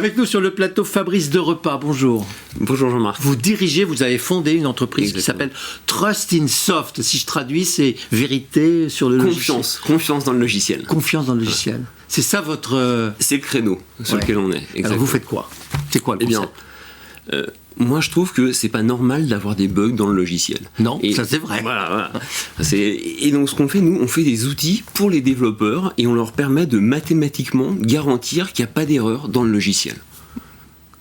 Avec nous sur le plateau, Fabrice Derepas, bonjour. Bonjour Jean-Marc. Vous avez fondé une entreprise qui s'appelle Trust in Soft. Si je traduis, c'est vérité sur le logiciel. Confiance dans le logiciel. Confiance dans le logiciel. Ouais. C'est ça votre... C'est le créneau sur lequel on est. Exactement. Alors vous faites quoi? C'est quoi le concept? Moi, je trouve que c'est pas normal d'avoir des bugs dans le logiciel. Non, ça c'est vrai. Voilà. Et donc, ce qu'on fait, nous, on fait des outils pour les développeurs et on leur permet de mathématiquement garantir qu'il n'y a pas d'erreur dans le logiciel.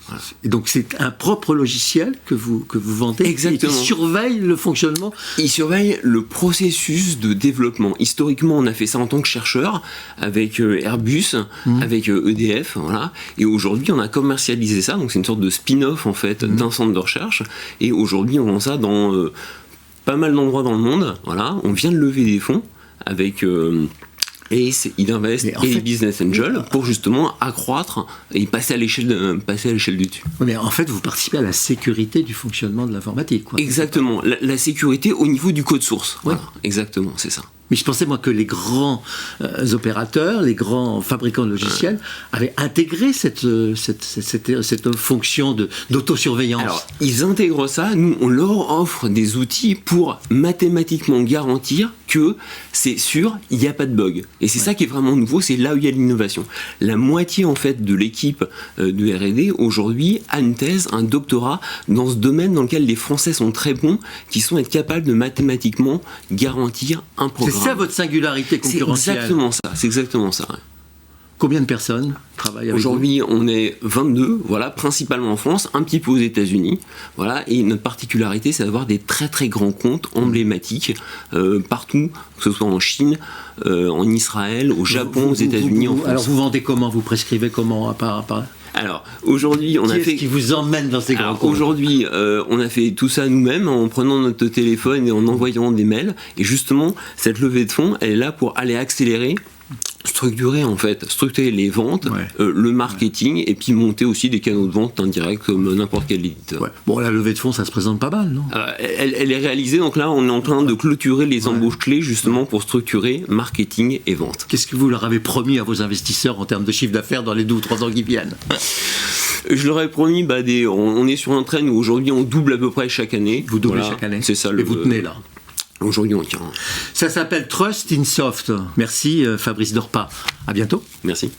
Voilà. Et donc, c'est un propre logiciel que vous vendez. Exactement. Et qui surveille le fonctionnement. Il surveille le processus de développement. Historiquement, on a fait ça en tant que chercheur avec Airbus, avec EDF, voilà. Et aujourd'hui, on a commercialisé ça. Donc, c'est une sorte de spin-off en fait d'un centre de recherche. Et aujourd'hui, on vend ça dans pas mal d'endroits dans le monde. Voilà. On vient de lever des fonds avec Ace, Idinvest et les Business Angels pour justement accroître et passer à l'échelle du dessus. Mais en fait, vous participez à la sécurité du fonctionnement de l'informatique, quoi. Exactement, la sécurité au niveau du code source. Ouais. Voilà. Exactement, c'est ça. Mais je pensais, moi, que les grands opérateurs, les grands fabricants de logiciels avaient intégré cette fonction d'autosurveillance. Alors, ils intègrent ça. Nous, on leur offre des outils pour mathématiquement garantir que c'est sûr, il n'y a pas de bug. Et c'est ça qui est vraiment nouveau, c'est là où il y a l'innovation. La moitié, en fait, de l'équipe de R&D, aujourd'hui, a une thèse, un doctorat dans ce domaine dans lequel les Français sont très bons, qui sont être capables de mathématiquement garantir un programme. C'est ça votre singularité concurrentielle. C'est exactement ça. Ouais. Combien de personnes travaillent avec vous? Aujourd'hui, on est 22, voilà, principalement en France, un petit peu aux États-Unis, voilà, et notre particularité, c'est d'avoir des très très grands comptes emblématiques partout, que ce soit en Chine, en Israël, au Japon, aux États-Unis, en France. Alors vous vendez comment? Vous prescrivez comment à part Alors, aujourd'hui, on a fait... qui vous emmène dans ces grands comptes? Aujourd'hui, on a fait tout ça nous-mêmes en prenant notre téléphone et en envoyant des mails. Et justement, cette levée de fonds, elle est là pour aller accélérer, structurer les ventes, le marketing, et puis monter aussi des canaux de vente indirects comme n'importe quel éditeur. Ouais. Bon, la levée de fonds, ça se présente pas mal, non? Elle est réalisée, donc là, on est en train de clôturer les embauches clés justement pour structurer marketing et vente. Qu'est-ce que vous leur avez promis à vos investisseurs en termes de chiffre d'affaires dans les 2 ou 3 ans qui viennent? Je leur ai promis, on est sur un train où aujourd'hui on double à peu près chaque année. Vous doublez chaque année? C'est ça. Et vous tenez là? Aujourd'hui, on tient. Ça s'appelle Trust in Soft. Merci Fabrice Derepas. À bientôt. Merci.